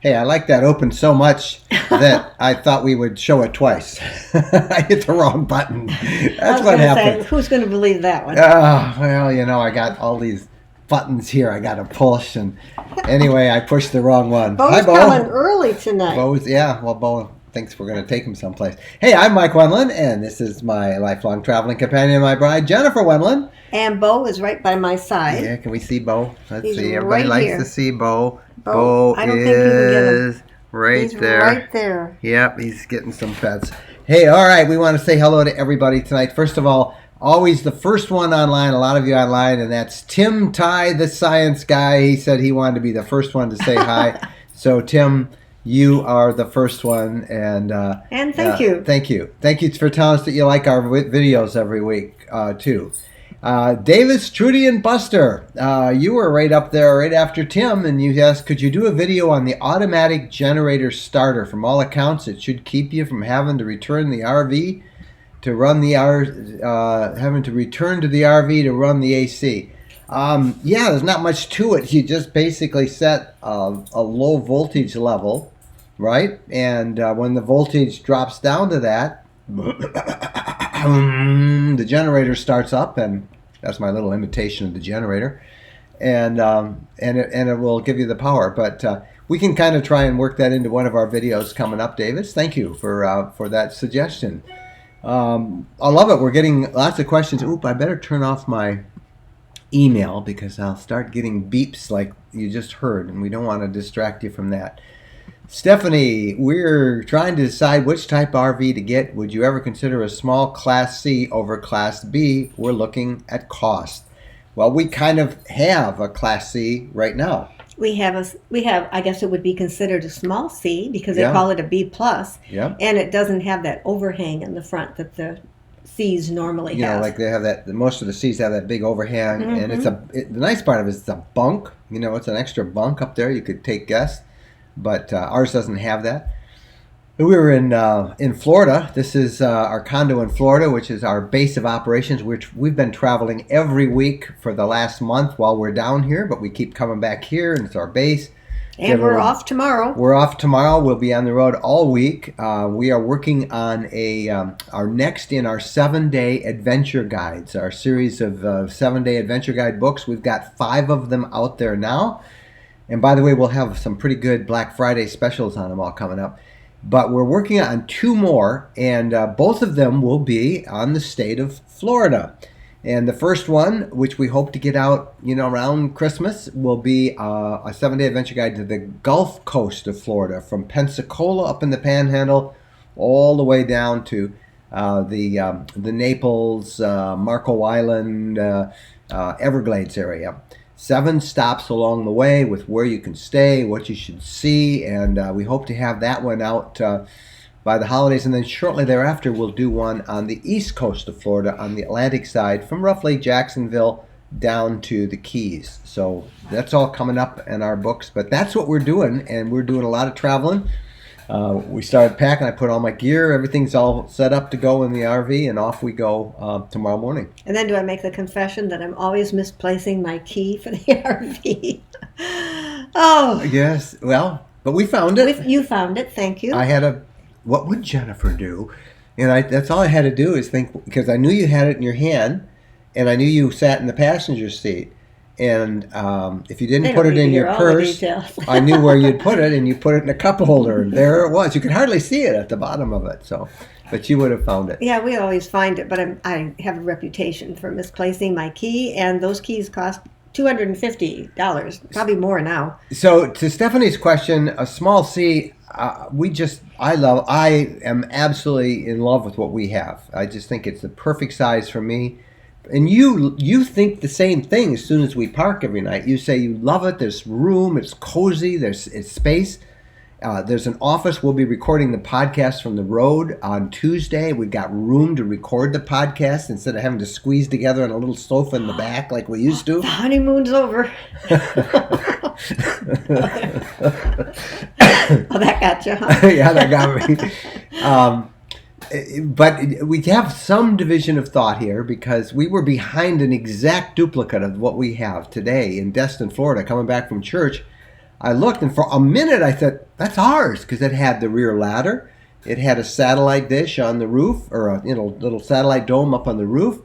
Hey, I like that open so much that I thought we would show it twice. I hit the wrong button. That's what happened. Who's going to believe that one? Well, I got all these buttons here I got to push, and anyway, I pushed the wrong one. Bo's Hi, Bo. coming early tonight. Bo thinks we're going to take him someplace. Hey, I'm Mike Wendland, and this is my lifelong traveling companion, my bride, Jennifer Wendland. And Bo is right by my side. Yeah, can we see Bo? He's see. Everybody right likes here. to see Bo. Bo I don't think you can get him. Right he's there. Right there. Yep, he's getting some pets. Hey, all right, we want to say hello to everybody tonight. First of all, always the first one online, a lot of you online, and that's Tim Ty, the science guy. He said he wanted to be the first one to say hi. So, Tim, you are the first one. And thank you. Thank you. Thank you for telling us that you like our videos every week, too. Davis, Trudy, and Buster, you were right up there right after Tim, and you asked, could you do a video on the automatic generator starter? From all accounts, it should keep you from having to return the RV to run the having to return to the RV to run the AC. Yeah, there's not much to it. You just basically set a low voltage level, right? And when the voltage drops down to that, the generator starts up, and that's my little imitation of the generator, and it will give you the power. But we can kind of try and work that into one of our videos coming up, Davis. Thank you for that suggestion. I love it. We're getting lots of questions. Oop, I better turn off my email because I'll start getting beeps like you just heard, and we don't want to distract you from that. Stephanie, we're trying to decide which type RV to get. Would you ever consider a small Class C over Class B? We're looking at cost. Well, we kind of have a Class C right now. We have, I guess it would be considered a small C because they call it a B+. Yeah. And it doesn't have that overhang in the front that the C's normally have. You know, like they have that, most of the C's have that big overhang, and the nice part of it is it's a bunk. You know, it's an extra bunk up there. You could take guests. But ours doesn't have that. We were in Florida. This is our condo in Florida, which is our base of operations. We've been traveling every week for the last month while we're down here, but we keep coming back here, and it's our base. And we're off tomorrow. We're off tomorrow. We'll be on the road all week. We are working on our next in our 7-day adventure guides, our series of 7-day adventure guide books. We've got 5 of them out there now. And by the way, we'll have some pretty good Black Friday specials on them all coming up. But we're working on 2 more, and both of them will be on the state of Florida. And the first one, which we hope to get out, around Christmas, will be a 7-day adventure guide to the Gulf Coast of Florida, from Pensacola up in the Panhandle, all the way down to the Naples, Marco Island, Everglades area. 7 stops along the way with where you can stay, what you should see, and we hope to have that one out by the holidays. And then shortly thereafter, we'll do one on the east coast of Florida, on the Atlantic side, from roughly Jacksonville down to the Keys. So that's all coming up in our books. But that's what we're doing, and we're doing a lot of traveling. We started packing. I put all my gear. Everything's all set up to go in the RV, and off we go tomorrow morning. And then do I make the confession that I'm always misplacing my key for the RV? Oh. Yes. Well, but we found it. You found it. Thank you. What would Jennifer do? And that's all I had to do is think, because I knew you had it in your hand, and I knew you sat in the passenger seat. And if you didn't put it in your purse, I knew where you'd put it, and you put it in a cup holder, and there it was. You could hardly see it at the bottom of it, but you would have found it. Yeah, we always find it, but I have a reputation for misplacing my key, and those keys cost $250, probably more now. So to Stephanie's question, a small C, I am absolutely in love with what we have. I just think it's the perfect size for me. And you think the same thing as soon as we park every night. You say you love it. There's room. It's cozy. It's space. There's an office. We'll be recording the podcast from the road on Tuesday. We've got room to record the podcast instead of having to squeeze together on a little sofa in the back like we used to. The honeymoon's over. Oh, that got you, huh? Yeah, that got me. But we have some division of thought here, because we were behind an exact duplicate of what we have today in Destin, Florida, coming back from church. I looked, and for a minute I thought, that's ours, because it had the rear ladder. It had a satellite dish on the roof, or a little satellite dome up on the roof.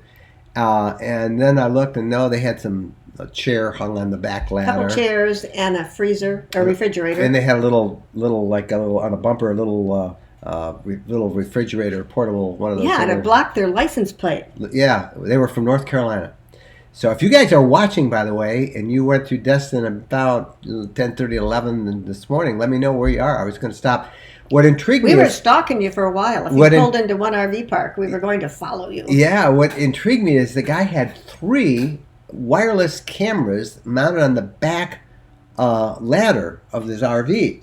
And then I looked, and no, they had a chair hung on the back ladder. A couple chairs and a freezer, a refrigerator. And they had a little on a bumper, a little refrigerator, portable, one of those. Yeah, and it blocked their license plate. Yeah, they were from North Carolina. So if you guys are watching, by the way, and you went through Destin about 10:30, 11 this morning, let me know where you are. I was going to stop. What intrigued me We were stalking you for a while. If you pulled into one RV park, we were going to follow you. Yeah, what intrigued me is the guy had 3 wireless cameras mounted on the back ladder of this RV.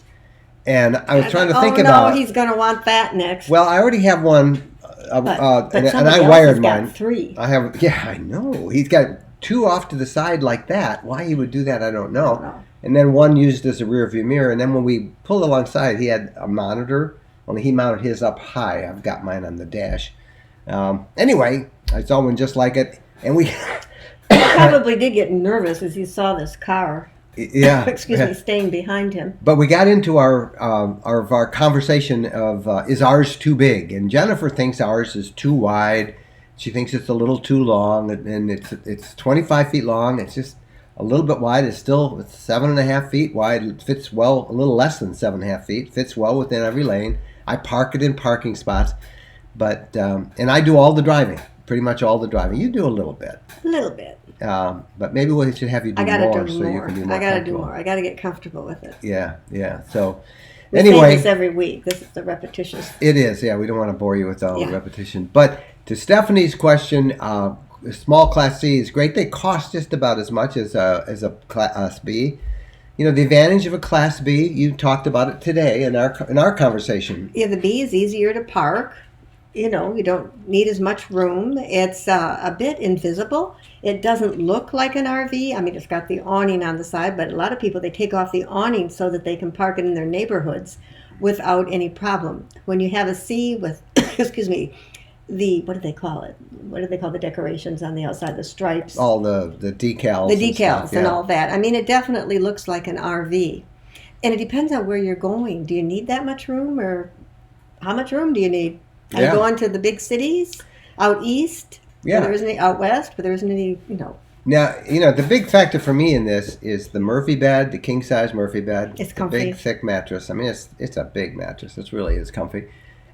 And I was trying to think about... Oh, no, he's going to want that next. Well, I already have one, but and I wired mine. Got 3. I have, yeah, I know. He's got 2 off to the side like that. Why he would do that, I don't know. And then one used as a rear view mirror. And then when we pulled alongside, he had a monitor. Only he mounted his up high. I've got mine on the dash. Anyway, I saw one just like it, and we... He probably did get nervous as he saw this car. Yeah. Excuse me, staying behind him. But we got into our conversation of is ours too big? And Jennifer thinks ours is too wide. She thinks it's a little too long, and it's 25 feet long. It's just a little bit wide. It's 7.5 feet wide. It fits well, a little less than 7.5 feet. Fits well within every lane. I park it in parking spots, but and I do all the driving, pretty much all the driving. You do a little bit. A little bit. But maybe we should have you do more, so you can be more. I got to do more. I got to get comfortable with it. Yeah. So we anyway, say this every week. This is the repetitious. It is. Yeah, we don't want to bore you with all the repetition. But to Stephanie's question, small Class C is great. They cost just about as much as a Class B. You know, the advantage of a Class B, you talked about it today in our conversation. Yeah, the B is easier to park. You know, you don't need as much room. It's a bit invisible. It doesn't look like an RV. I mean, it's got the awning on the side, but a lot of people, they take off the awning so that they can park it in their neighborhoods without any problem. When you have a C with, excuse me, what do they call it? What do they call the decorations on the outside? The stripes. All the decals. The decals and all that. I mean, it definitely looks like an RV. And it depends on where you're going. Do you need that much room, or how much room do you need? Are you going to the big cities out east? Yeah. There isn't any out west, but there isn't any, Now, the big factor for me in this is the Murphy bed, the king size Murphy bed. It's comfy. The big thick mattress. I mean, it's a big mattress. It really is comfy.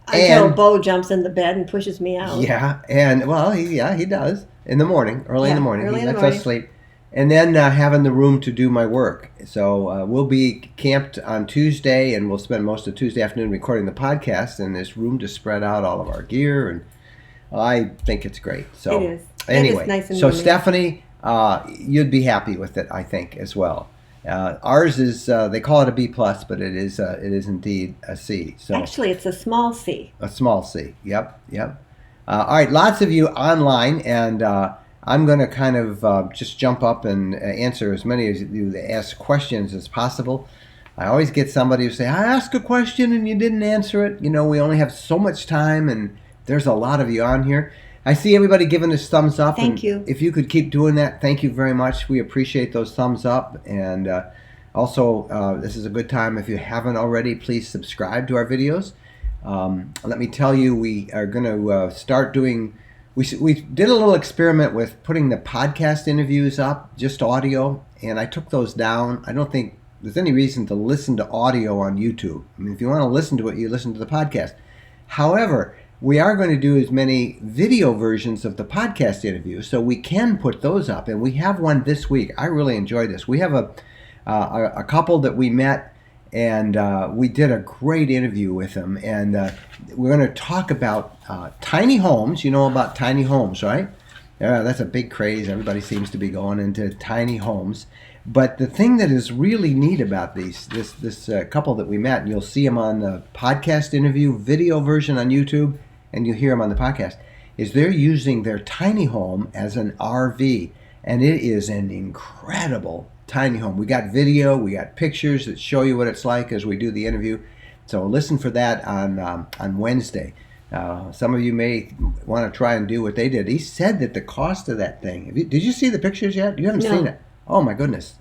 Until Bo jumps in the bed and pushes me out. Yeah, and well, he does in the morning, early in the morning. He lets us sleep, and then having the room to do my work. So we'll be camped on Tuesday, and we'll spend most of Tuesday afternoon recording the podcast. And there's room to spread out all of our gear, and I think it's great. So it is. Anyway, it is nice and so roomy. Stephanie, you'd be happy with it, I think, as well. Ours is they call it a B plus, but it is indeed a C. So actually, it's a small C. A small C. Yep. All right, lots of you online, and I'm going to kind of just jump up and answer as many of you that ask questions as possible. I always get somebody who say, I asked a question and you didn't answer it. We only have so much time, and there's a lot of you on here. I see everybody giving us thumbs up. Thank you. If you could keep doing that, thank you very much. We appreciate those thumbs up. And also, this is a good time. If you haven't already, please subscribe to our videos. Let me tell you, we are going to start doing... We did a little experiment with putting the podcast interviews up, just audio, and I took those down. I don't think there's any reason to listen to audio on YouTube. I mean, if you want to listen to it, you listen to the podcast. However, we are going to do as many video versions of the podcast interview, so we can put those up, and we have one this week. I really enjoyed this. We have a couple that we met, and we did a great interview with them, and we're going to talk about tiny homes. You know about tiny homes, right? Yeah, that's a big craze. Everybody seems to be going into tiny homes. But the thing that is really neat about this couple that we met, and you'll see them on the podcast interview video version on YouTube, and you'll hear them on the podcast, is they're using their tiny home as an RV, and it is an incredible tiny home. We got video, we got pictures that show you what it's like as we do the interview. So listen for that on Wednesday. Some of you may want to try and do what they did. He said that the cost of that thing, did you see the pictures yet? You haven't seen it. Oh my goodness.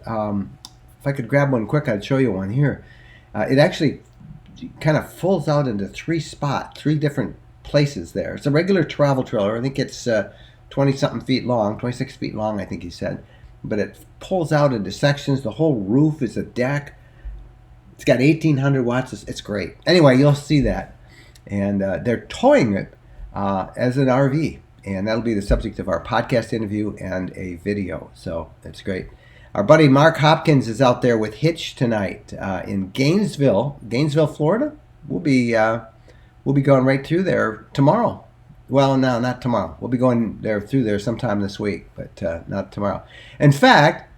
if I could grab one quick, I'd show you one here. It actually kind of folds out into three different places there. It's a regular travel trailer. I think it's 20-something feet long, 26 feet long, I think he said. But it pulls out into sections. The whole roof is a deck. It's got 1,800 watts. It's great. Anyway, you'll see that. And they're towing it as an RV. And that'll be the subject of our podcast interview and a video. So that's great. Our buddy Mark Hopkins is out there with Hitch tonight in Gainesville, Florida. We'll be going right through there tomorrow. Well, no, not tomorrow. We'll be going through there sometime this week, but not tomorrow. In fact,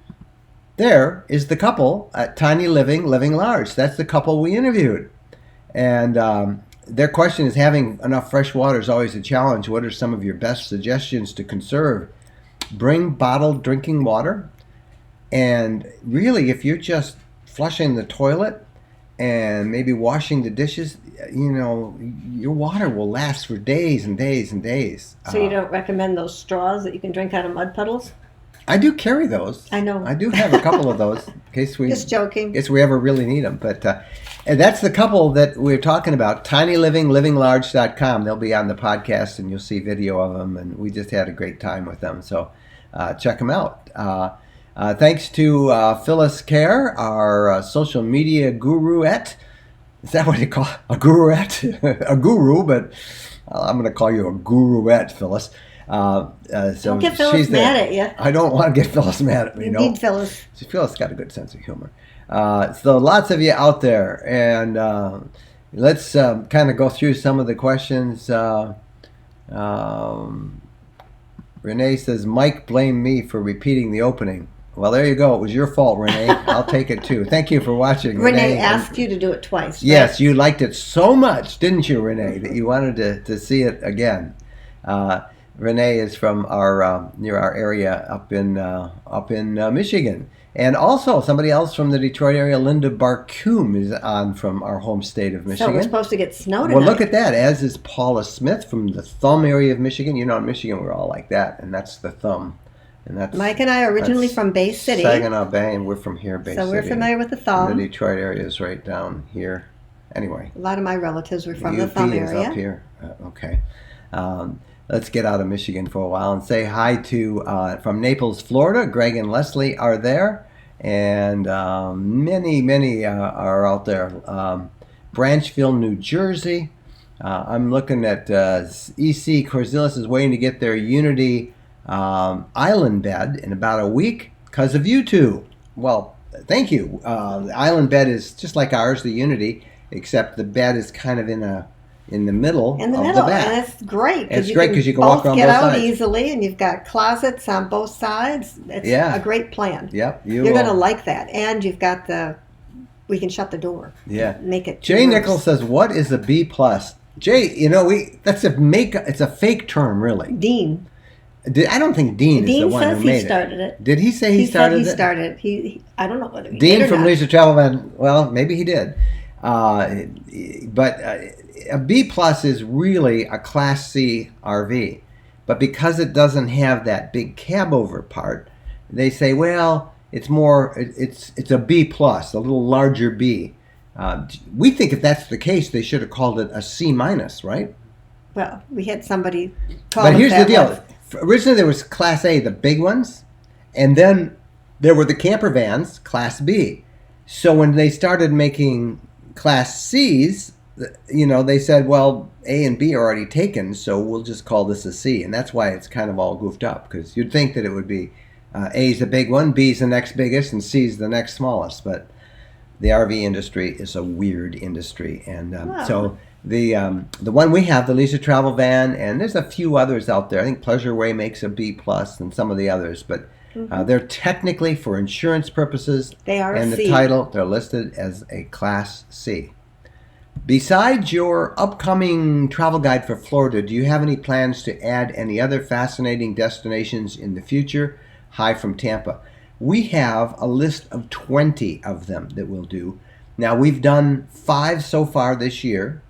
there is the couple at Tiny Living Large. That's the couple we interviewed. And their question is, having enough fresh water is always a challenge. What are some of your best suggestions to conserve? Bring bottled drinking water. And really, if you're just flushing the toilet and maybe washing the dishes, your water will last for days and days and days. So you don't recommend those straws that you can drink out of mud puddles? I do carry those. I know. I do have a couple of those in case we just joking. In case we ever really need them. But and that's the couple that we're talking about. TinyLivingLivingLarge.com. They'll be on the podcast, and you'll see video of them. And we just had a great time with them. So check them out. Thanks to Phyllis Kerr, our social media guruette. Is that what you call it? A guruette? A guru, but I'm going to call you a guruette, Phyllis. So don't get Phyllis mad at you. I don't want to get Phyllis mad at me. You need Phyllis. Phyllis got a good sense of humor. So lots of you out there. And let's kind of go through some of the questions. Renee says, Mike blamed me for repeating the opening. Well, there you go. It was your fault, Renee. I'll take it too. Thank you for watching. Renee asked you to do it twice. Right? Yes, you liked it so much, didn't you, Renee, that you wanted to see it again. Renee is from our near our area up in Michigan, and also somebody else from the Detroit area, Linda Barcombe, is on from our home state of Michigan. So we're supposed to get snow tonight. Well, look at that. As is Paula Smith from the Thumb area of Michigan. In Michigan, we're all like that, and that's the Thumb. And that's Mike and I are originally from Bay City. Saginaw Bay, and we're from here, Bay City. So we're familiar with the Thumb. The Detroit area is right down here. Anyway. A lot of my relatives were from the the Thumb area. Is up here. Okay. Let's get out of Michigan for a while and say hi to, from Naples, Florida. Greg and Leslie are there. And many are out there. Branchville, New Jersey. I'm looking at EC Corzelis is waiting to get their Unity island bed in about a week because of you two. Well, thank you. The island bed is just like ours, the Unity, except the bed is kind of in the middle of the bed. And it's great. It's great because you can walk around both both sides. get out easily, and you've got closets on both sides. It's a great plan. Yep, you're going to like that, and you've got we can shut the door. Yeah, make it. Jay Nichols says, "What is a B plus?" Jay, it's a fake term, really. Dean. I don't think Dean is the one who made it. Dean says he started it. Did he say he started it? He started. I don't know whether he Dean did or from not. Leisure Travel Van. Well, maybe he did. But a B plus is really a Class C RV. But because it doesn't have that big cab over part, they say, well, it's a B plus, a little larger B. We think if that's the case, they should have called it a C minus, right? Well, we had somebody call But it here's that the deal. once. Originally, there was Class A, the big ones, and then there were the camper vans, Class B. So when they started making Class Cs, they said, well, A and B are already taken, so we'll just call this a C. And that's why it's kind of all goofed up, because you'd think that it would be A's the big one, B's the next biggest, and C's the next smallest. But the RV industry is a weird industry. And so the one we have, the Leisure Travel Van, and there's a few others out there. I think Pleasure Way makes a B plus and some of the others, but they're technically, for insurance purposes, they are and a the C. title, they're listed as a Class C. Besides your upcoming travel guide for Florida, do you have any plans to add any other fascinating destinations in the future? Hi from Tampa. We have a list of 20 of them that we'll do. Now, we've done 5 so far this year.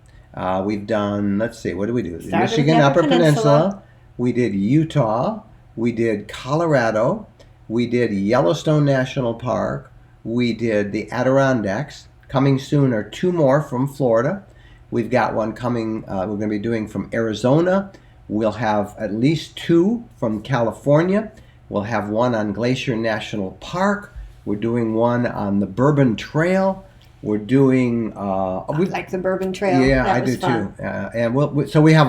We've done, let's see, what did we do? Michigan Upper Peninsula. We did Utah. We did Colorado. We did Yellowstone National Park. We did the Adirondacks. Coming soon are 2 more from Florida. We've got one coming, we're going to be doing from Arizona. We'll have at least 2 from California. We'll have one on Glacier National Park. We're doing one on the Bourbon Trail. We're doing. I like the Bourbon Trail. Yeah, that I was do fun. too. And so we have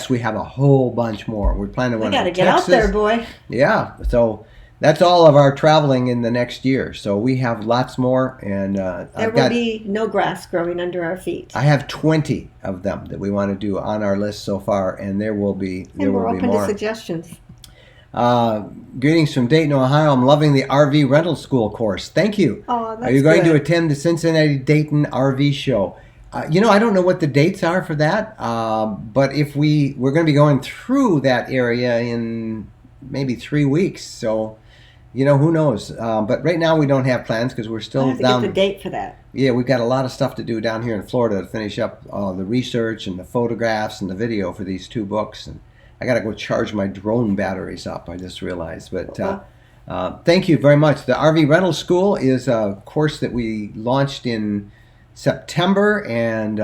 we have a whole bunch more. We're planning We one got to in get Texas. out there, boy. Yeah, so that's all of our traveling in the next year. So we have lots more, and There will be no grass growing under our feet. I have 20 of them that we want to do on our list so far, and there will be And we're will be open more. to suggestions. Greetings from Dayton, Ohio. I'm loving the RV rental school course. Thank you. Oh, that's Are you going good. to attend the Cincinnati Dayton RV show? I don't know what the dates are for that, but if we're going to be going through that area in maybe 3 weeks, so who knows? But right now we don't have plans because we're I'll still have to down. get the date for that. Yeah, we've got a lot of stuff to do down here in Florida to finish up the research and the photographs and the video for these 2 books. And I got to go charge my drone batteries up, I just realized. But thank you very much. The RV Rental School is a course that we launched in September, and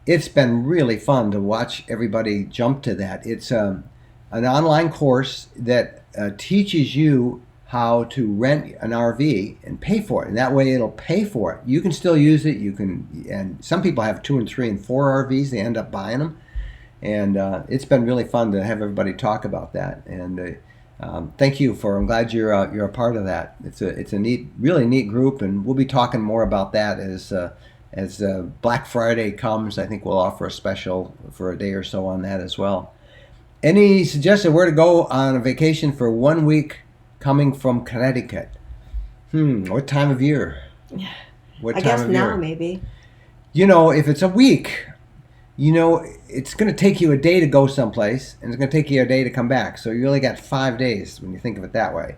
it's been really fun to watch everybody jump to that. It's an online course that teaches you how to rent an RV and pay for it, and that way it'll pay for it. You can still use it. And some people have 2 and 3 and 4 RVs. They end up buying them, and it's been really fun to have everybody talk about that. And thank you I'm glad you're a part of that. It's a really neat group, and we'll be talking more about that as Black Friday comes. I think we'll offer a special for a day or so on that as well. Any suggestion where to go on a vacation for 1 week? Coming from Connecticut. What time of year? I guess now, maybe. If it's a week, it's going to take you a day to go someplace, and it's going to take you a day to come back. So you only got 5 days when you think of it that way.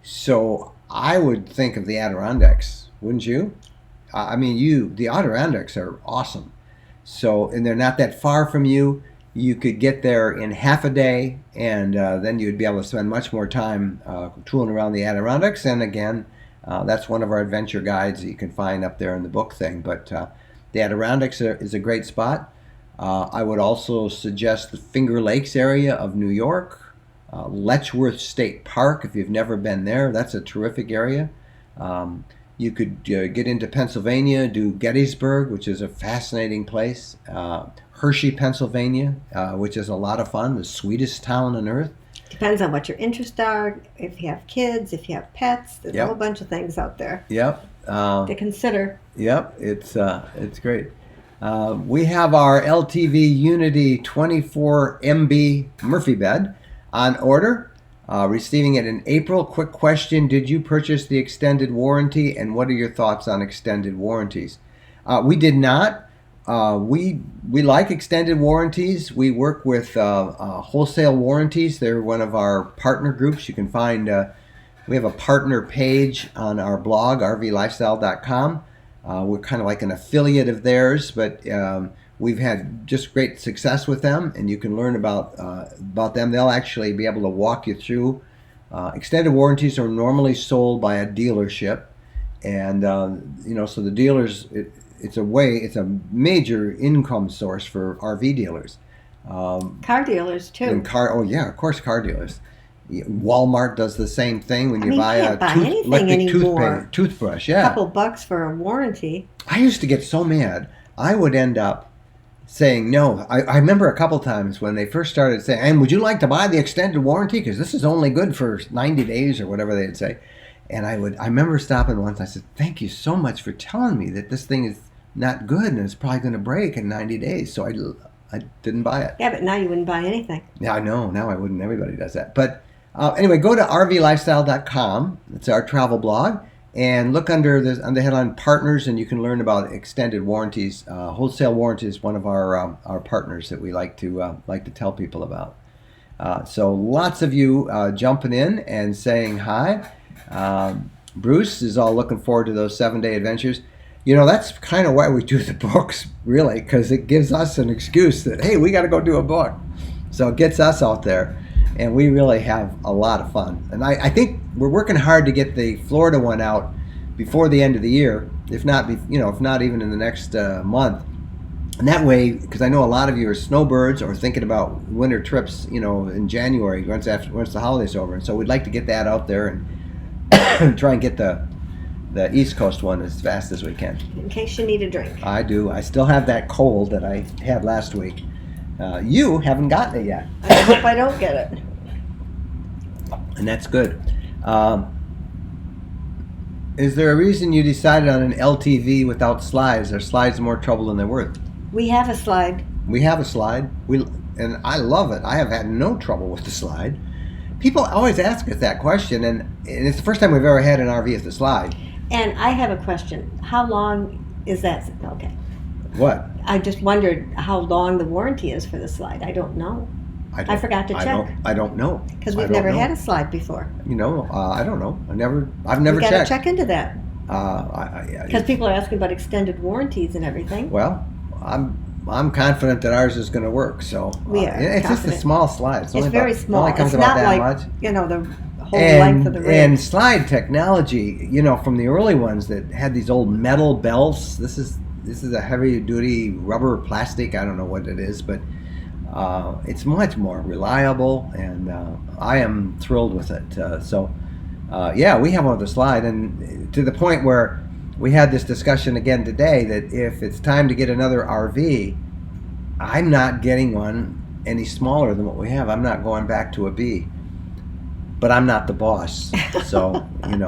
So I would think of the Adirondacks, wouldn't you? The Adirondacks are awesome. So, and they're not that far from you. You could get there in half a day, and then you'd be able to spend much more time tooling around the Adirondacks. And again, that's one of our adventure guides that you can find up there in the book thing. But the Adirondacks is a great spot. I would also suggest the Finger Lakes area of New York, Letchworth State Park. If you've never been there, that's a terrific area. You could get into Pennsylvania, do Gettysburg, which is a fascinating place. Hershey, Pennsylvania, which is a lot of fun, the sweetest town on earth. Depends on what your interests are, if you have kids, if you have pets. There's Yep. a whole bunch of things out there Yep. to consider. Yep, it's great. We have our LTV Unity 24 MB Murphy bed on order. Receiving it in April. Quick question: did you purchase the extended warranty, and what are your thoughts on extended warranties? We did not. We like extended warranties. We work with wholesale warranties. They're one of our partner groups. You can find. We have a partner page on our blog, rvlifestyle.com. We're kind of like an affiliate of theirs, but we've had just great success with them, and you can learn about them. They'll actually be able to walk you through. Extended warranties are normally sold by a dealership, and so the dealers. It's a major income source for RV dealers. Car dealers, too. And of course, car dealers. Walmart does the same thing when you buy can't buy anything electric anymore. toothbrush. A Yeah. couple bucks for a warranty. I used to get so mad. I would end up saying no. I remember a couple times when they first started saying, "And would you like to buy the extended warranty? Because this is only good for 90 days or whatever they'd say." And I remember stopping once. I said, "Thank you so much for telling me that this thing is not good and it's probably going to break in 90 days." So I didn't buy it. Yeah, but now you wouldn't buy anything. Yeah, I know. Now I wouldn't. Everybody does that. But anyway, go to rvlifestyle.com. It's our travel blog. And look on the headline Partners, and you can learn about extended warranties. Wholesale warranties is one of our partners that we like to tell people about. So lots of you jumping in and saying hi. Bruce is all looking forward to those 7-day adventures. That's kind of why we do the books, really, because it gives us an excuse that, hey, we got to go do a book. So it gets us out there, and we really have a lot of fun. And I think we're working hard to get the Florida one out before the end of the year, if not even in the next month. And that way, because I know a lot of you are snowbirds or thinking about winter trips, in January once the holidays over, and so we'd like to get that out there and try and get the East Coast one as fast as we can. In case you need a drink. I do. I still have that cold that I had last week. You haven't gotten it yet. I hope I don't get it. And that's good. Is there a reason you decided on an LTV without slides? Are slides more trouble than they're worth? We have a slide. We have a slide. And I love it. I have had no trouble with the slide. People always ask us that question, and it's the first time we've ever had an RV with a slide. And I have a question. How long is that? Okay. What? I just wondered how long the warranty is for the slide. I don't know. I forgot to check. I don't know. Because we've never had a slide before. I don't know. I've never checked. checked. Check into that. Because people are asking about extended warranties and everything. Well, I'm confident that ours is going to work. So we are it's just a small slide. It's very small. It only comes it's about not that like much. The whole length of the rig. And slide technology, from the early ones that had these old metal belts. This is a heavy duty rubber plastic. I don't know what it is, but it's much more reliable, and I am thrilled with it. We have one with the slide, and to the point where we had this discussion again today that if it's time to get another RV, I'm not getting one any smaller than what we have. I'm not going back to a B. But I'm not the boss, so I'm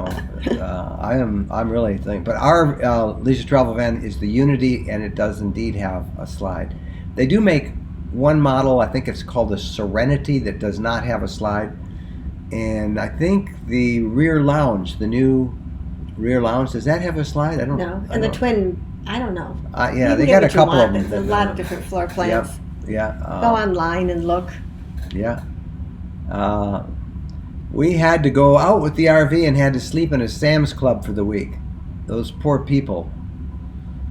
really thinking. But our leisure travel van is the Unity, and it does indeed have a slide. They do make one model, I think it's called the Serenity, that does not have a slide, and I think the rear lounge, the new rear lounge, does that have a slide? I don't know. No, and the twin, I don't know. They got a couple of them. There's a lot of different floor plans. Yeah. Go online and look. Yeah. We had to go out with the RV and had to sleep in a Sam's Club for the week. Those poor people.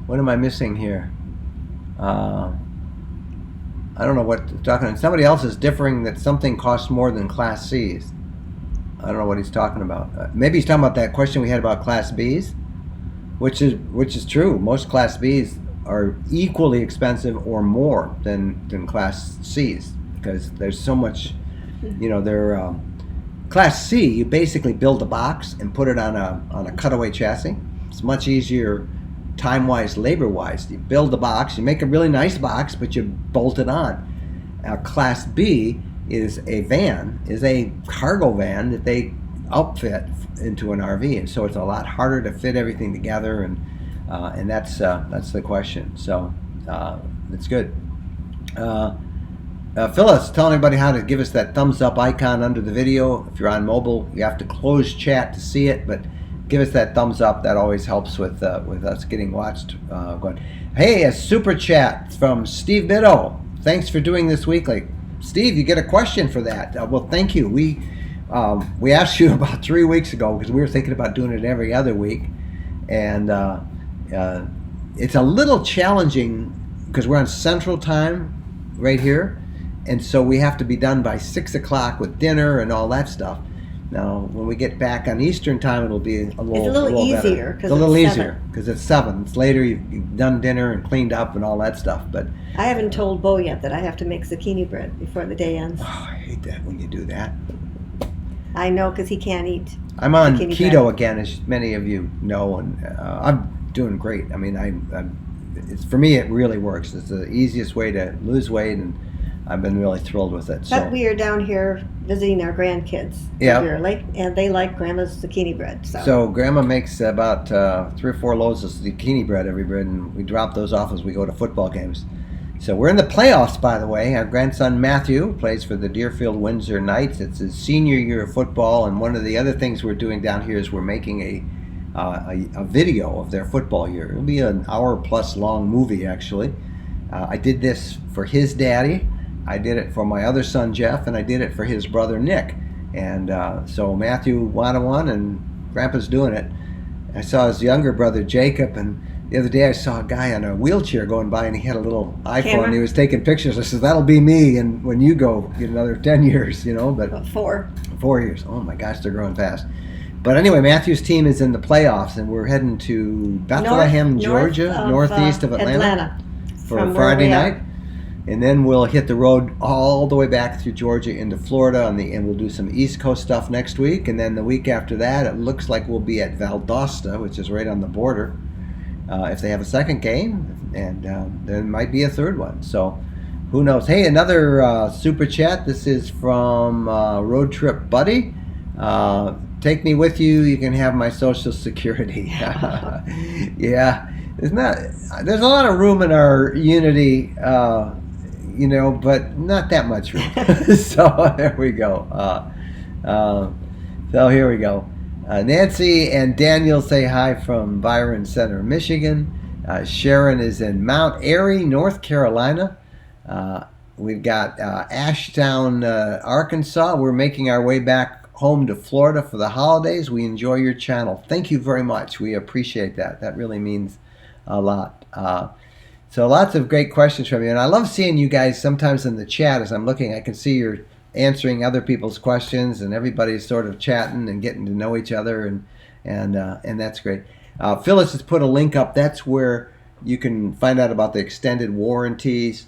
What am I missing here? I don't know what they're talking about. Somebody else is differing that something costs more than Class C's. I don't know what he's talking about. Maybe he's talking about that question we had about Class B's, which is true. Most Class B's are equally expensive or more than Class C's because there's so much, they're Class C, you basically build a box and put it on a cutaway chassis. It's much easier time-wise, labor-wise. You build the box, you make a really nice box, but you bolt it on. Class B is a cargo van that they outfit into an RV, and so it's a lot harder to fit everything together, and that's the question. So that's good. Phyllis, tell everybody how to give us that thumbs up icon under the video. If you're on mobile, you have to close chat to see it, but give us that thumbs up. That always helps with us getting watched. Going. Hey, a super chat from Steve Bitto. Thanks for doing this weekly. Steve, you get a question for that. Well, thank you. We asked you about 3 weeks ago because we were thinking about doing it every other week, and it's a little challenging because we're on Central Time right here. And so we have to be done by 6 o'clock with dinner and all that stuff. Now, when we get back on Eastern Time, it'll be a little easier. It's a little easier because it's 7. It's later. You've done dinner and cleaned up and all that stuff. But I haven't told Bo yet that I have to make zucchini bread before the day ends. Oh, I hate that when you do that. I know because he can't eat. I'm on keto again, as many of you know, and I'm doing great. I mean, it's for me, it really works. It's the easiest way to lose weight, and I've been really thrilled with it. But we are down here visiting our grandkids regularly, and they like Grandma's zucchini bread. So Grandma makes about 3 or 4 loaves of zucchini bread every bread, and we drop those off as we go to football games. So we're in the playoffs, by the way. Our grandson Matthew plays for the Deerfield Windsor Knights. It's his senior year of football, and one of the other things we're doing down here is we're making a video of their football year. It'll be an hour-plus long movie, actually. I did this for his daddy. I did it for my other son, Jeff, and I did it for his brother, Nick. And so Matthew wanted one, and Grandpa's doing it. I saw his younger brother, Jacob, and the other day I saw a guy on a wheelchair going by, and he had a little iPhone, camera? and he was taking pictures. I said, that'll be me, and when you go, get another 10 years, But 4. 4 years. Oh, my gosh, they're growing fast. But anyway, Matthew's team is in the playoffs, and we're heading to Bethlehem, Georgia, northeast of Atlanta for Friday night. And then we'll hit the road all the way back through Georgia into Florida, and we'll do some East Coast stuff next week. And then the week after that, it looks like we'll be at Valdosta, which is right on the border, if they have a second game. And there might be a third one. So who knows? Hey, another super chat. This is from Road Trip Buddy. Take me with you. You can have my Social Security. Yeah. There's a lot of room in our Unity, but not that much room. So there we go. So here we go. Nancy and Daniel say hi from Byron Center, Michigan. Sharon is in Mount Airy, North Carolina. We've got Ashtown, Arkansas. We're making our way back home to Florida for the holidays. We enjoy your channel. Thank you very much. We appreciate that. That really means a lot. So lots of great questions from you. And I love seeing you guys sometimes in the chat as I'm looking. I can see you're answering other people's questions, and everybody's sort of chatting and getting to know each other, and that's great. Phyllis has put a link up. That's where you can find out about the extended warranties.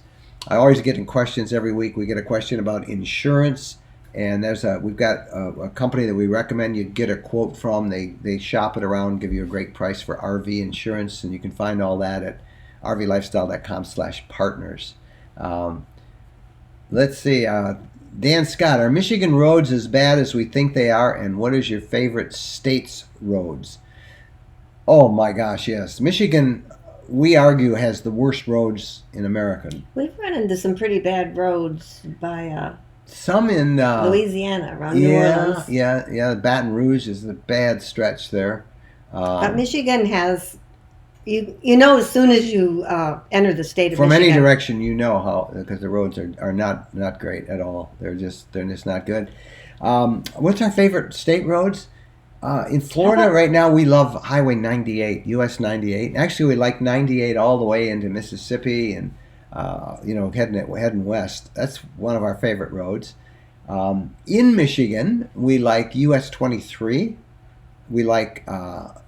I always get in questions every week. We get a question about insurance, and we've got a company that we recommend you get a quote from. They shop it around, give you a great price for RV insurance, and you can find all that at rvlifestyle.com/partners. Let's see. Dan Scott, are Michigan roads as bad as we think they are, and what is your favorite state's roads? Oh my gosh, yes. Michigan, we argue, has the worst roads in America. We've run into some pretty bad roads by some in Louisiana, around New Orleans. Yeah. Baton Rouge is a bad stretch there. Michigan has, as soon as you enter the state of Michigan. From any direction, how, because the roads are not great at all. They're just not good. What's our favorite state roads? In Florida right now, we love Highway 98, US 98. Actually, we like 98 all the way into Mississippi and, heading west. That's one of our favorite roads. In Michigan, we like US 23. We like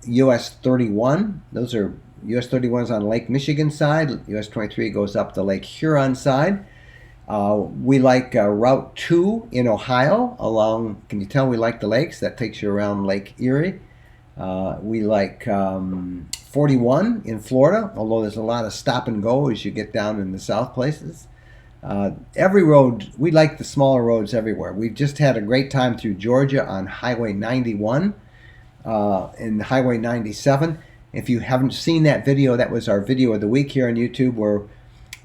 US 31. Those are US 31 is on Lake Michigan side. US 23 goes up the Lake Huron side. We like Route 2 in Ohio along, can you tell we like the lakes? That takes you around Lake Erie. We like 41 in Florida, although there's a lot of stop and go as you get down in the south places. Every road, we like the smaller roads everywhere. We've just had a great time through Georgia on Highway 91 and Highway 97. If you haven't seen that video, that was our video of the week here on YouTube, where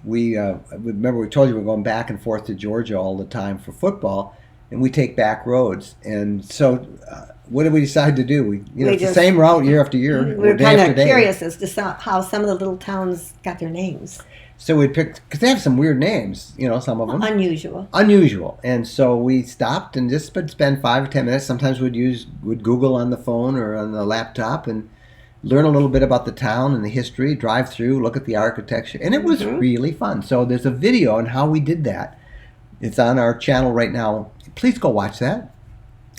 we remember we told you we're going back and forth to Georgia all the time for football, and we take back roads. And so what did we decide to do? It's the same route year after year. We're kind of curious as to how some of the little towns got their names. So we picked, because they have some weird names, some of them. Unusual. And so we stopped and just spend 5 or 10 minutes. Sometimes we'd Google on the phone or on the laptop and learn a little bit about the town and the history, drive through, look at the architecture. And it was really fun. So there's a video on how we did that. It's on our channel right now. Please go watch that.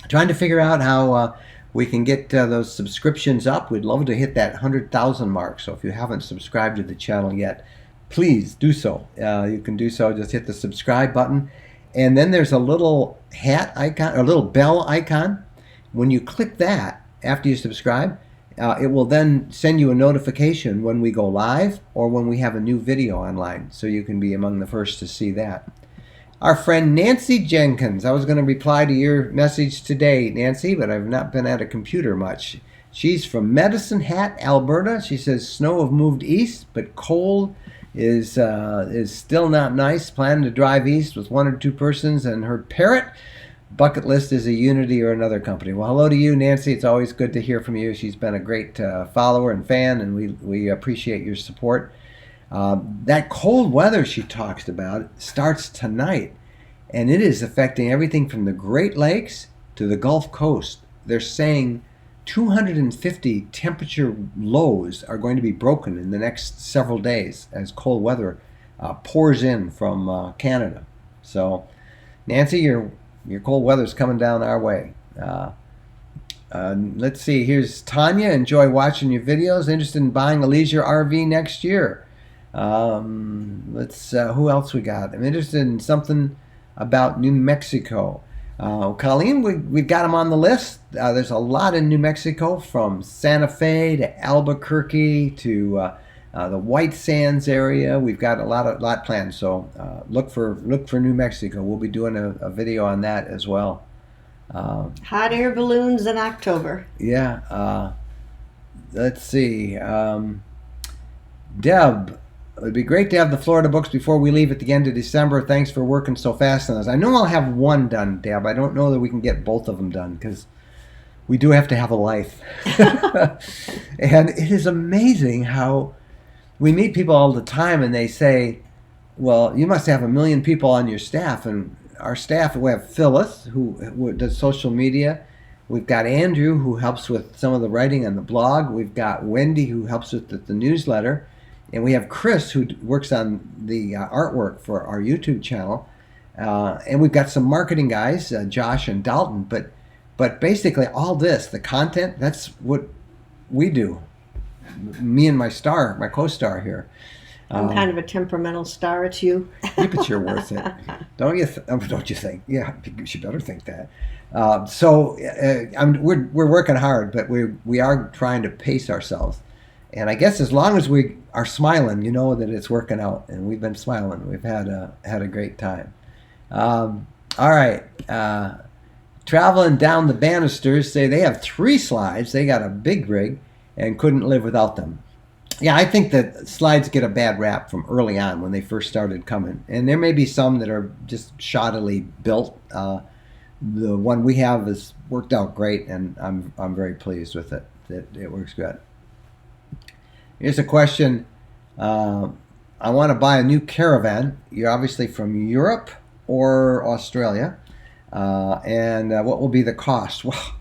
Trying to figure out how we can get those subscriptions up. We'd love to hit that 100,000 mark. So if you haven't subscribed to the channel yet, please do so. You can do so. Just hit the subscribe button. And then there's a little hat icon, or a little bell icon. When you click that after you subscribe, it will then send you a notification when we go live or when we have a new video online, so you can be among the first to see that. Our friend Nancy Jenkins, I was going to reply to your message today, Nancy, but I've not been at a computer much. She's from Medicine Hat, Alberta. She says snow have moved east, but cold is still not nice. Planning to drive east with 1 or 2 persons and her parrot. Bucket list is a Unity or another company. Well, hello to you, Nancy. It's always good to hear from you. She's been a great follower and fan, and we appreciate your support. That cold weather she talks about starts tonight, and it is affecting everything from the Great Lakes to the Gulf Coast. They're saying 250 temperature lows are going to be broken in the next several days as cold weather pours in from Canada. So, Nancy, your cold weather's coming down our way. Let's see. Here's Tanya. Enjoy watching your videos. Interested in buying a leisure RV next year. Who else we got? I'm interested in something about New Mexico. Colleen, we've got them on the list. There's a lot in New Mexico, from Santa Fe to Albuquerque to the White Sands area. We've got a lot planned. So look for New Mexico. We'll be doing a video on that as well. Hot air balloons in October. Yeah. Let's see. Deb, it would be great to have the Florida books before we leave at the end of December. Thanks for working so fast on this. I know I'll have one done, Deb. I don't know that we can get both of them done because we do have to have a life. And it is amazing how we meet people all the time and they say, well, you must have 1 million people on your staff. And our staff, we have Phyllis, who does social media. We've got Andrew, who helps with some of the writing on the blog. We've got Wendy, who helps with the newsletter. And we have Chris, who works on the artwork for our YouTube channel. And we've got some marketing guys, Josh and Dalton. But basically all this, the content, that's what we do. Me and my co-star here. I'm kind of a temperamental star. It's you. Yeah, but you're worth it. Don't you think? Yeah, you better think that. We're working hard, but we are trying to pace ourselves. And I guess as long as we are smiling, you know that it's working out. And we've been smiling. We've had a great time. All right. Traveling down the banisters, say they have 3 slides. They got a big rig and couldn't live without them. Yeah, I think that slides get a bad rap from early on when they first started coming. And there may be some that are just shoddily built. The one we have has worked out great, and I'm very pleased with it. It works good. Here's a question. I want to buy a new caravan. You're obviously from Europe or Australia. And what will be the cost? Well,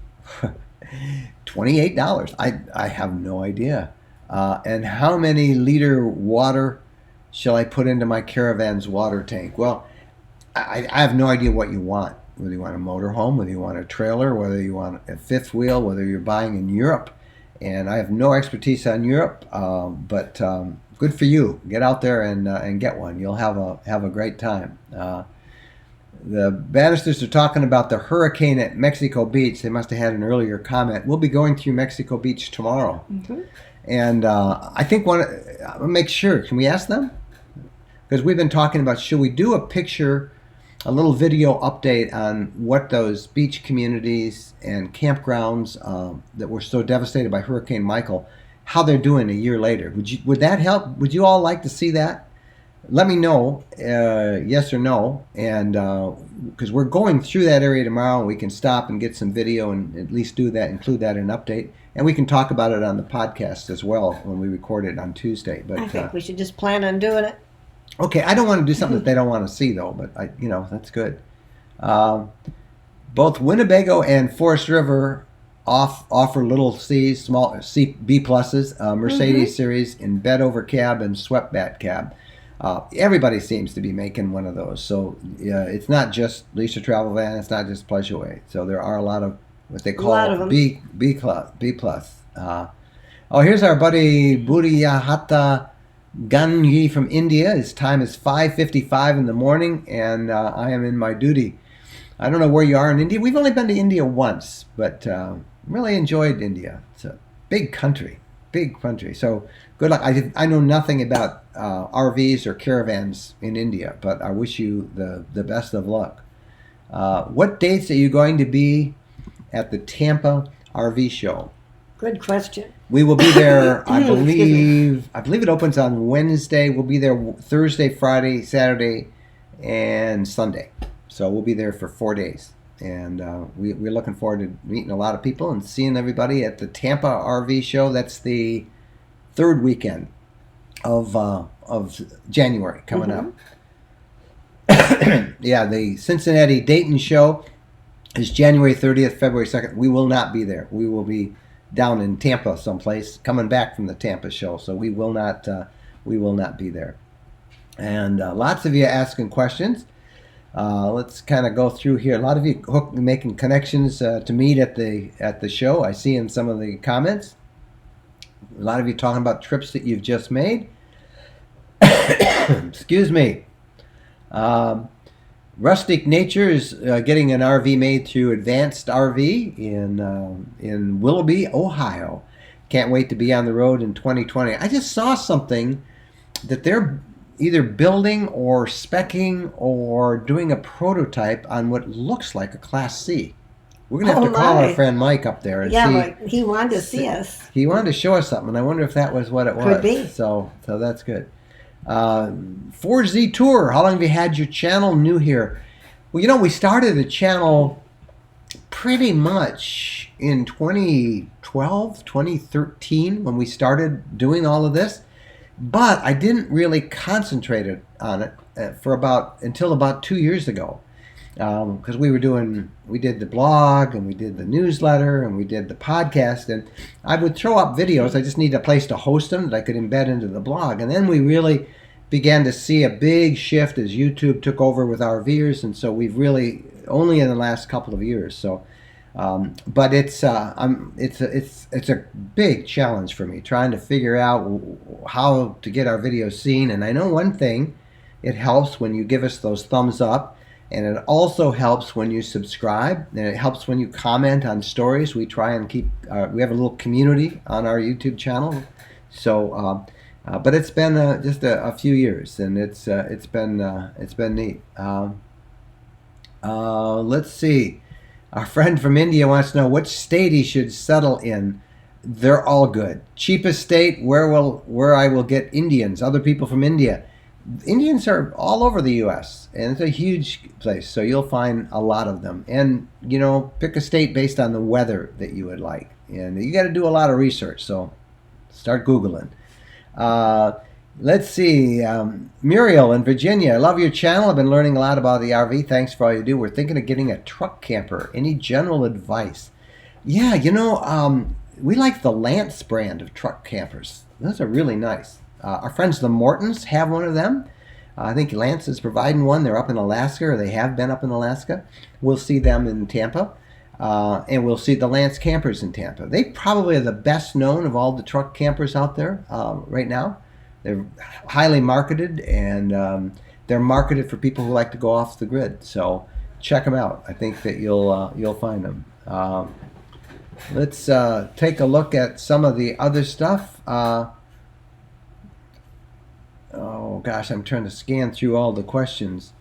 $28. I have no idea. And how many liter water shall I put into my caravan's water tank? Well, I have no idea what you want. Whether you want a motorhome, whether you want a trailer, whether you want a 5th wheel, whether you're buying in Europe. And I have no expertise on Europe, but good for you. Get out there and get one. You'll have a great time. The Bannisters are talking about the hurricane at Mexico Beach. They must have had an earlier comment. We'll be going through Mexico Beach tomorrow. Mm-hmm. And I think I'll make sure. Can we ask them? Because we've been talking about, should we do a little video update on what those beach communities and campgrounds that were so devastated by Hurricane Michael, how they're doing a year later. Would that help? Would you all like to see that? Let me know, yes or no, and because we're going through that area tomorrow, and we can stop and get some video and at least include that in an update, and we can talk about it on the podcast as well when we record it on Tuesday. But I think we should just plan on doing it. Okay, I don't want to do something that they don't want to see though, but that's good. Both Winnebago and Forest River offer little C's, small C, B pluses, Mercedes series in bed over cab and swept back cab. Everybody seems to be making one of those. So it's not just leisure travel van. It's not just Pleasureway. So there are a lot of what they call B plus. Here's our buddy Budiyahata Ganji from India. His time is 5:55 in the morning, and I am in my duty. I don't know where you are in India. We've only been to India once, but really enjoyed India. It's a big country. So good luck. I know nothing about RVs or caravans in India, but I wish you the best of luck. What dates are you going to be at the Tampa RV show? Good question. We will be there, I believe it opens on Wednesday. We'll be there Thursday, Friday, Saturday, and Sunday. So we'll be there for 4 days. And we're looking forward to meeting a lot of people and seeing everybody at the Tampa RV show. That's the 3rd weekend of January coming up. Yeah, the Cincinnati Dayton show is January 30th, February 2nd. We will not be there. We will be down in Tampa someplace, coming back from the Tampa show. So we will not be there. And lots of you asking questions. Let's kind of go through here. A lot of you making connections to meet at the show. I see in some of the comments. A lot of you talking about trips that you've just made. Excuse me. Rustic Nature is getting an RV made through Advanced RV in Willoughby, Ohio. Can't wait to be on the road in 2020. I just saw something that they're either building or speccing or doing a prototype on what looks like a Class C. We're going to have to call our friend Mike up there and see. Yeah, but he wanted to see us. He wanted to show us something, and I wonder if that was what it was. Could be. So that's good. 4Z Tour, how long have you had your channel? New here. Well, we started the channel pretty much in 2012, 2013 when we started doing all of this. But I didn't really concentrate on it until about 2 years ago. Because we did the blog and we did the newsletter and we did the podcast, and I would throw up videos. I just needed a place to host them that I could embed into the blog. And then we really began to see a big shift as YouTube took over with RVers, and so we've really only in the last couple of years. So, but it's a big challenge for me trying to figure out how to get our videos seen. And I know one thing: it helps when you give us those thumbs up. And it also helps when you subscribe, and it helps when you comment on stories. We try and keep, we have a little community on our YouTube channel. So, but it's been just a few years, and it's been neat. Let's see. Our friend from India wants to know which state he should settle in. They're all good. Cheapest state, where I will get Indians, other people from India. Indians are all over the U.S., and it's a huge place, so you'll find a lot of them. And, pick a state based on the weather that you would like. And you got to do a lot of research, so start Googling. Let's see. Muriel in Virginia, I love your channel. I've been learning a lot about the RV. Thanks for all you do. We're thinking of getting a truck camper. Any general advice? Yeah, we like the Lance brand of truck campers. Those are really nice. Our friends the Mortons have one of them. I think Lance is providing one. They're up in Alaska, or they have been up in Alaska. We'll see them in Tampa, and we'll see the Lance campers in Tampa. They probably are the best known of all the truck campers out there right now. They're highly marketed, and they're marketed for people who like to go off the grid. So check them out. I think that you'll find them. Let's take a look at some of the other stuff. Oh gosh, I'm trying to scan through all the questions.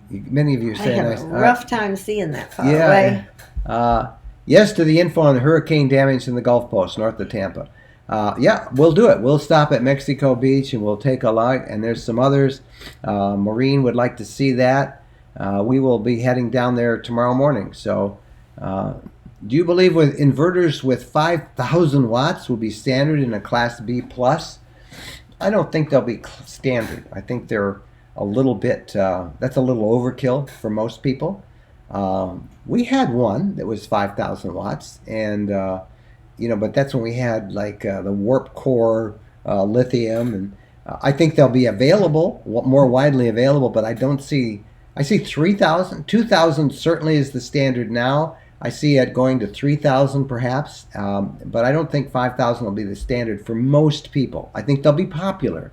Many of you are saying I have a rough time seeing that far away. Yes to the info on the hurricane damage in the Gulf Coast north of Tampa. Yeah, we'll do it. We'll stop at Mexico Beach and we'll take a look. And there's some others. Maureen would like to see that. We will be heading down there tomorrow morning. So, do you believe with inverters with 5,000 watts will be standard in a Class B plus? I don't think they'll be standard. I think they're a little bit, that's a little overkill for most people. We had one that was 5,000 watts, and, but that's when we had like the warp core lithium, and I think they'll be available, more widely available, but I see 3,000, 2,000 certainly is the standard now. I see it going to 3,000 perhaps, but I don't think 5,000 will be the standard for most people. I think they'll be popular,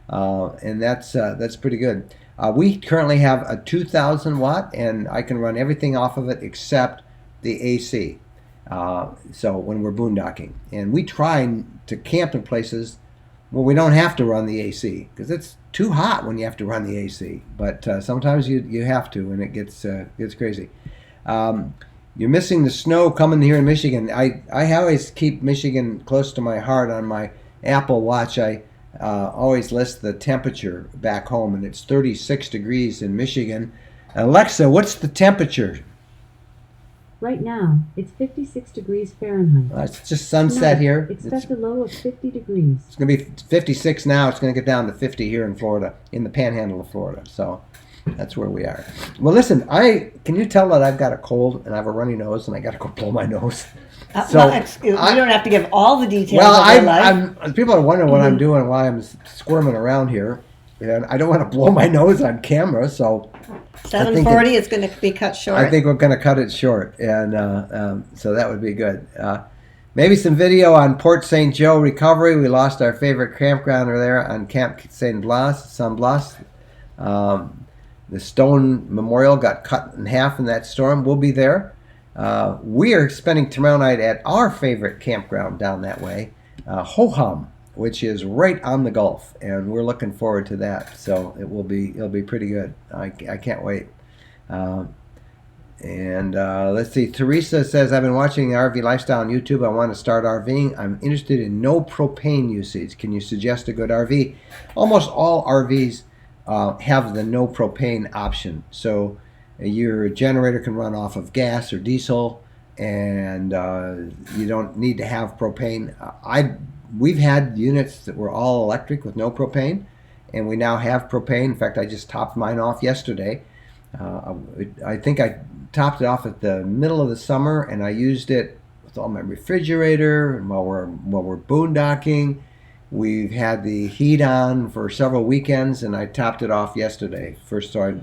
and that's pretty good. We currently have a 2,000 watt, and I can run everything off of it except the AC. So when we're boondocking, and we try to camp in places where we don't have to run the AC, because it's too hot when you have to run the AC. But sometimes you have to, and it gets crazy. You're missing the snow coming here in Michigan. I always keep Michigan close to my heart on my Apple Watch. I always list the temperature back home, and it's 36 degrees in Michigan. Alexa, what's the temperature? Right now, it's 56 degrees Fahrenheit. It's just sunset here. Expect a low of 50 degrees. It's going to be 56 now. It's going to get down to 50 here in Florida, in the panhandle of Florida. So that's where we are. Well, listen, can you tell that I've got a cold and I have a runny nose and I got to go blow my nose? You don't have to give all the details of your life. People are wondering what I'm doing, why I'm squirming around here. And I don't want to blow my nose on camera, so 7:40 is going to be cut short. I think we're going to cut it short, and so that would be good. Maybe some video on Port St. Joe recovery. We lost our favorite campground there on Camp St. Blas, San Blas. The stone memorial got cut in half in that storm. We'll be there. We are spending tomorrow night at our favorite campground down that way, Ho-Hum, which is right on the Gulf, and we're looking forward to that. So it'll be pretty good. I can't wait. Let's see. Teresa says, I've been watching the RV Lifestyle on YouTube. I want to start RVing. I'm interested in no propane usage. Can you suggest a good RV? Almost all RVs have the no propane option. So your generator can run off of gas or diesel, and you don't need to have propane. We've had units that were all electric with no propane, and we now have propane. In fact, I just topped mine off yesterday. I think I topped it off at the middle of the summer, and I used it with all my refrigerator. And while we're boondocking, we've had the heat on for several weekends, and I topped it off yesterday. First, so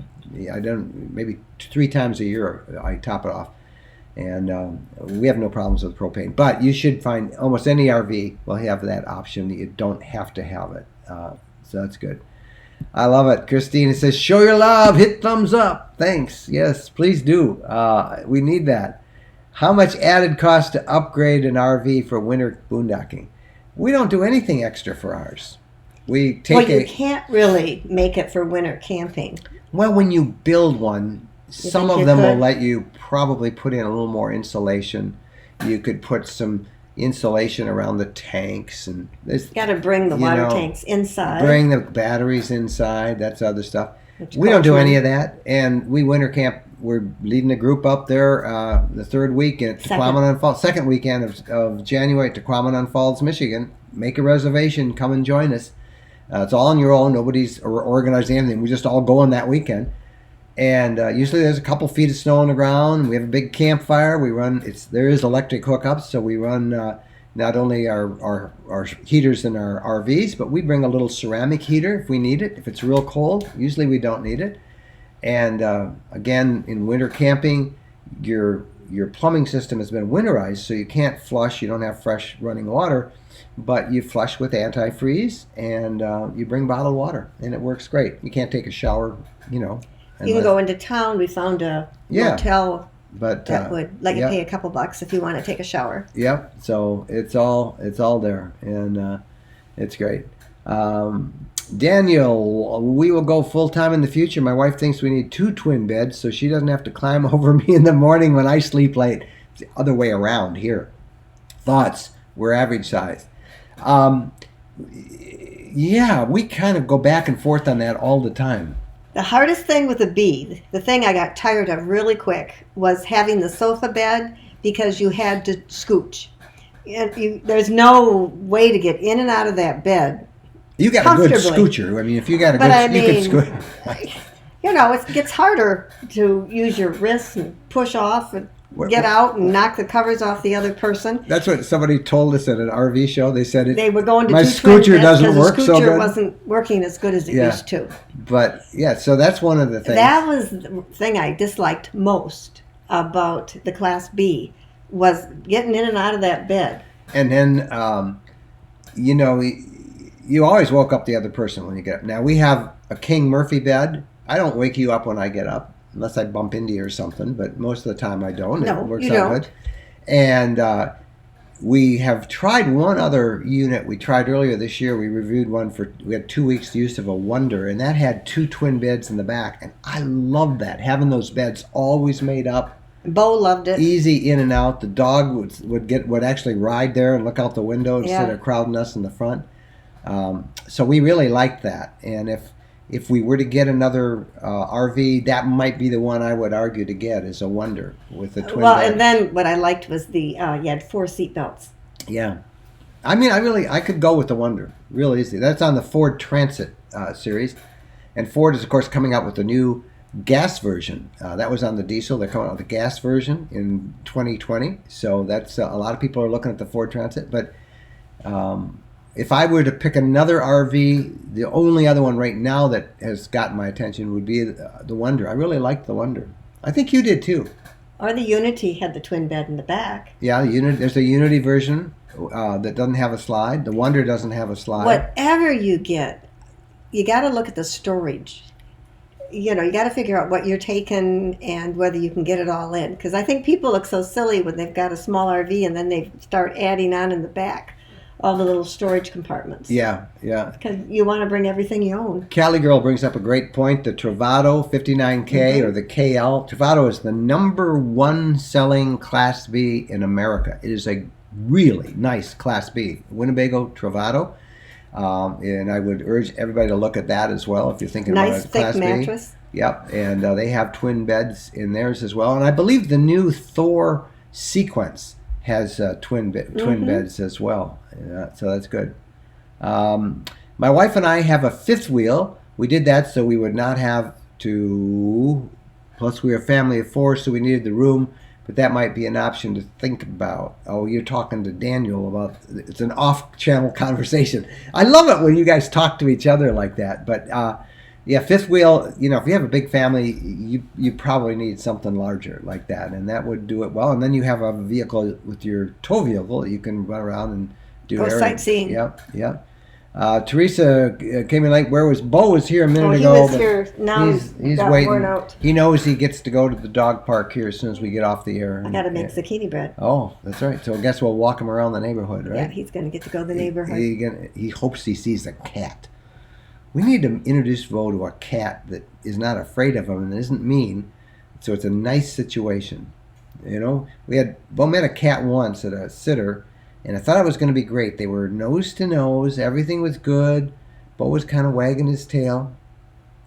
I don't maybe 3 times a year I top it off, and we have no problems with propane. But you should find almost any RV will have that option that you don't have to have it. So that's good. I love it. Christina says, show your love, hit thumbs up. Thanks. Yes, please do. We need that. How much added cost to upgrade an RV for winter boondocking? We don't do anything extra for ours. We take you can't really make it for winter camping. Well, when you build one, some of them will let you probably put in a little more insulation. You could put some insulation around the tanks, and you got to bring the water tanks inside. Bring the batteries inside. That's other stuff. We don't do any of that, and we winter camp. We're leading a group up there the 3rd week at Tequamanon Falls, 2nd weekend of January at Tequamanon Falls, Michigan. Make a reservation. Come and join us. It's all on your own. Nobody's organizing anything. We just all go on that weekend. And usually there's a couple feet of snow on the ground. We have a big campfire. There is electric hookups, so we run not only our heaters in our RVs, but we bring a little ceramic heater if we need it. If it's real cold, usually we don't need it. And again, in winter camping, your plumbing system has been winterized, so you can't flush. You don't have fresh running water, but you flush with antifreeze, and you bring bottled water, and it works great. You can't take a shower, You can go into town. We found a motel that would let you pay a couple bucks if you want to take a shower. Yep. So it's all there, and it's great. Daniel, we will go full time in the future. My wife thinks we need 2 twin beds so she doesn't have to climb over me in the morning when I sleep late. It's the other way around here. Thoughts? We're average size. Yeah, we kind of go back and forth on that all the time. The hardest thing with a bee, the thing I got tired of really quick, was having the sofa bed because you had to scooch. There's no way to get in and out of that bed. You got a good scoocher. I mean, if you got a good, you can scoot. It gets harder to use your wrists and push off and get out and knock the covers off the other person. That's what somebody told us at an RV show. They said they were going to my scoocher doesn't work so good. The scoocher wasn't working as good as it used to. But so that's one of the things. That was the thing I disliked most about the Class B, was getting in and out of that bed. And then, you always woke up the other person when you get up. Now, we have a King Murphy bed. I don't wake you up when I get up, unless I bump into you or something, but most of the time I don't. No, it works you out don't. good. And we have tried one other unit. We tried earlier this year. We reviewed one we had 2 weeks use of a Wonder, and that had 2 twin beds in the back. And I loved that, having those beds always made up. Bo loved it. Easy in and out. The dog would actually ride there and look out the window instead of crowding us in the front. So we really liked that. And if we were to get another RV, that might be the one I would argue to get, is a Wonder with the twin bed. And then what I liked was you had 4 seat belts. Yeah. I mean, I could go with the Wonder real easy. That's on the Ford Transit series. And Ford is, of course, coming out with the new gas version. That was on the diesel. They're coming out with the gas version in 2020. So that's a lot of people are looking at the Ford Transit. But if I were to pick another RV The only other one right now that has gotten my attention would be the Wonder. I really like the Wonder. I think you did too. Or the Unity had the twin bed in the back. Yeah, there's a Unity version that doesn't have a slide. The Wonder doesn't have a slide. Whatever you get, you got to look at the storage. You got to figure out what you're taking and whether you can get it all in. Because I think people look so silly when they've got a small RV and then they start adding on in the back all the little storage compartments. Yeah. Because you want to bring everything you own. Cali Girl brings up a great point. The Travado 59K or the KL. Travado is the #1 selling Class B in America. It is a really nice Class B. Winnebago Travado. And I would urge everybody to look at that as well if you're thinking about a Class B. Nice thick mattress. Yep, and they have twin beds in theirs as well. And I believe the new Thor Sequence has twin beds as well. So that's good. My wife and I have a fifth wheel. We did that so we would not have to, plus we are a family of 4, so we needed the room, but that might be an option to think about. Oh, you're talking to Daniel about, it's an off-channel conversation. I love it when you guys talk to each other like that, but yeah, fifth wheel, if you have a big family, you probably need something larger like that, and that would do it well. And then you have a vehicle with your tow vehicle that you can run around and do Go sightseeing. Yep. Teresa came in late. Where was Bo? Was here a minute he ago. was here. Now he's got waiting. worn out. He knows he gets to go to the dog park here as soon as we get off the air. I got to make zucchini bread. Oh, that's right. So I guess we'll walk him around the neighborhood, right? Yeah, he's going to get to go to the neighborhood. He hopes he sees a cat. We need to introduce Bo to a cat that is not afraid of him and isn't mean. So it's a nice situation. Bo met a cat once at a sitter, and I thought it was going to be great. They were nose to nose. Everything was good. Bo was kind of wagging his tail.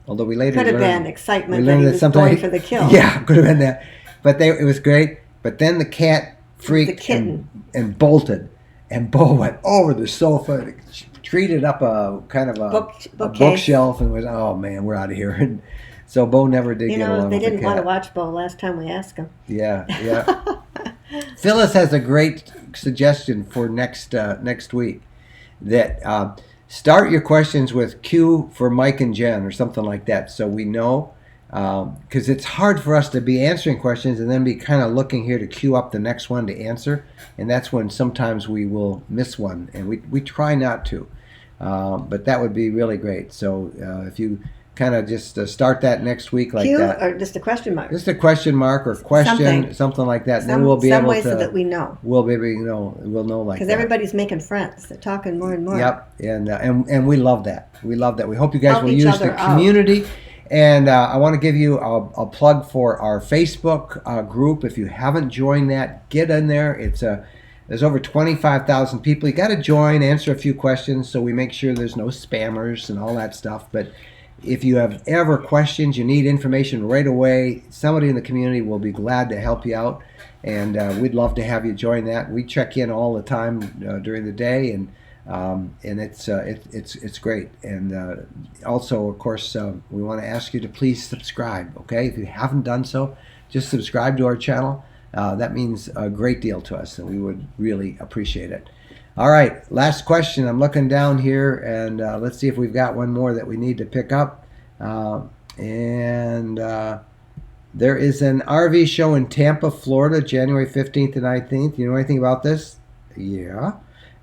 Although we later could have learned, been excitement that he was going for the kill. Yeah, could have been that. But it was great. But then the cat freaked and bolted. And Bo went over the sofa, treated up a kind of a bookshelf, and was, oh man, we're out of here. And so Bo never did get along with the cat. They didn't want to watch Bo last time we asked him. Yeah. Phyllis has a great suggestion for next week, that start your questions with Q for Mike and Jen or something like that, so we know, because it's hard for us to be answering questions and then be kind of looking here to queue up the next one to answer, and that's when sometimes we will miss one, and we try not to, but that would be really great. So if you kind of just start that next week like Q, that. or just a question mark? Just a question mark or question, something like that. And then we'll be able to. Some way so that we know. We'll be able we'll know like that. Because everybody's making friends. They're talking more and more. Yep, and we love that. We love that. We hope you guys Help will each use other the community. And I want to give you a plug for our Facebook group. If you haven't joined that, get in there. There's over 25,000 people. You got to join, answer a few questions so we make sure there's no spammers and all that stuff. But if you have ever questions, you need information right away, somebody in the community will be glad to help you out, and we'd love to have you join that. We check in all the time during the day, and it's great. And also, of course, we want to ask you to please subscribe. Okay, if you haven't done so, just subscribe to our channel. That means a great deal to us, and we would really appreciate it. All right, last question. I'm looking down here, and let's see if we've got one more that we need to pick up. There is an RV show in Tampa, Florida, January 15th and 19th. You know anything about this? Yeah.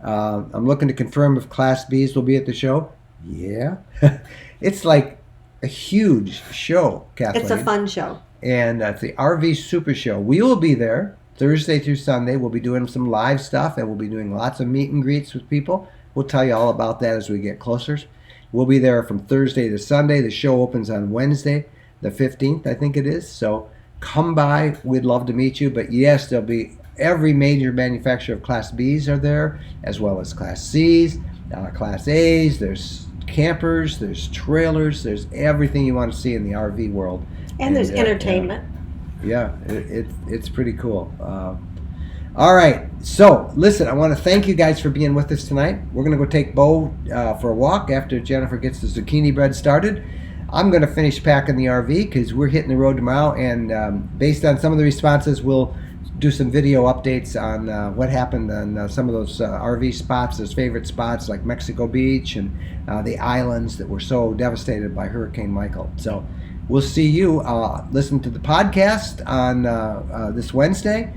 I'm looking to confirm if Class Bs will be at the show. Yeah. It's like a huge show, Kathleen. It's a fun show. And it's the RV Super Show. We will be there Thursday through Sunday. We'll be doing some live stuff, and we'll be doing lots of meet and greets with people. We'll tell you all about that as we get closer. We'll be there from Thursday to Sunday. The show opens on Wednesday, the 15th, I think it is. So come by. We'd love to meet you. But yes, there'll be every major manufacturer of Class Bs are there, as well as Class Cs, Class As. There's campers, there's trailers, there's everything you want to see in the RV world. And there's entertainment. Yeah, it's pretty cool. All right, so listen, I want to thank you guys for being with us tonight. We're going to go take Bo for a walk after Jennifer gets the zucchini bread started. I'm going to finish packing the RV because we're hitting the road tomorrow, and based on some of the responses, we'll do some video updates on what happened on some of those RV spots, those favorite spots like Mexico Beach and the islands that were so devastated by Hurricane Michael. So we'll see you. Listen to the podcast on this Wednesday.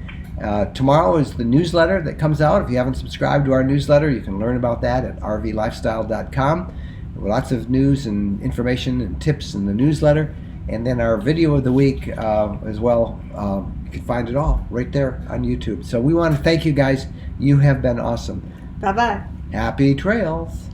Tomorrow is the newsletter that comes out. If you haven't subscribed to our newsletter, you can learn about that at rvlifestyle.com. Lots of news and information and tips in the newsletter. And then our video of the week as well. You can find it all right there on YouTube. So we want to thank you guys. You have been awesome. Bye-bye. Happy trails.